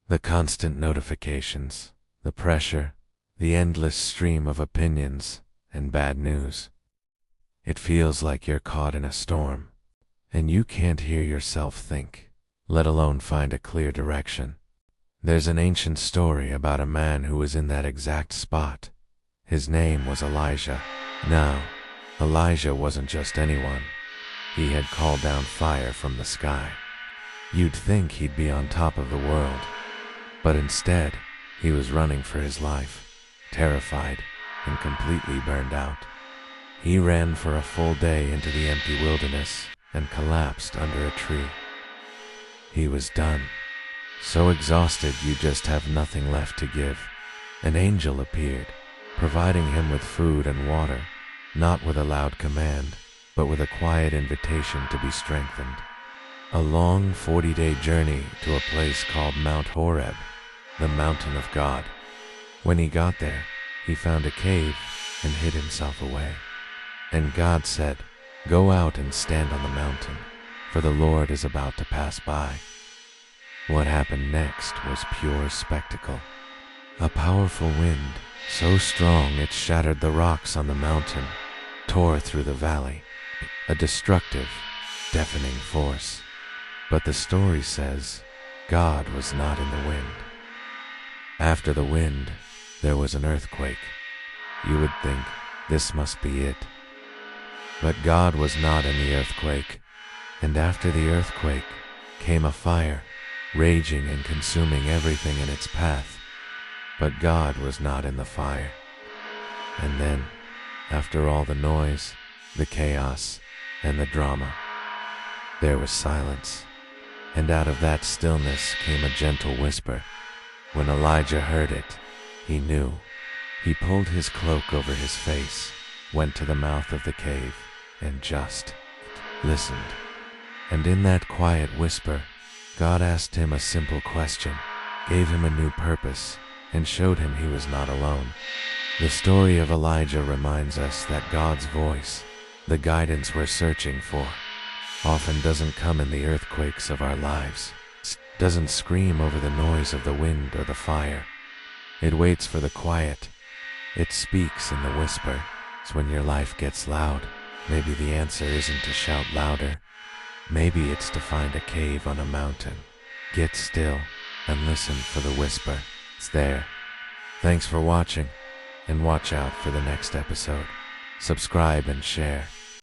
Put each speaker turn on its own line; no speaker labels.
The constant notifications, the pressure, the endless stream of opinions and bad news. It feels like you're caught in a storm, and you can't hear yourself think, let alone find a clear direction. There's an ancient story about a man who was in that exact spot. His name was Elijah. Now, Elijah wasn't just anyone. He had called down fire from the sky. You'd think he'd be on top of the world, but instead, he was running for his life, terrified and completely burned out. He ran for a full day into the empty wilderness and collapsed under a tree. He was done. So exhausted you just have nothing left to give. An angel appeared, providing him with food and water, not with a loud command, but with a quiet invitation to be strengthened. A long 40-day journey to a place called Mount Horeb, the mountain of God. When he got there, he found a cave and hid himself away. And God said, "Go out and stand on the mountain, for the Lord is about to pass by." What happened next was pure spectacle. A powerful wind, so strong it shattered the rocks on the mountain, tore through the valley, a destructive, deafening force. But the story says, God was not in the wind. After the wind, there was an earthquake. You would think, this must be it. But God was not in the earthquake, and after the earthquake came a fire, raging and consuming everything in its path. But God was not in the fire. And then, after all the noise, the chaos, and the drama, there was silence. And out of that stillness came a gentle whisper. When Elijah heard it, he knew. He pulled his cloak over his face, went to the mouth of the cave, and just listened. And in that quiet whisper, God asked him a simple question, gave him a new purpose, and showed him he was not alone. The story of Elijah reminds us that God's voice, the guidance we're searching for, often doesn't come in the earthquakes of our lives, doesn't scream over the noise of the wind or the fire. It waits for the quiet. It speaks in the whisper. It's when your life gets loud. Maybe the answer isn't to shout louder. Maybe it's to find a cave on a mountain. Get still and listen for the whisper. It's there. Thanks for watching, and watch out for the next episode. Subscribe and share.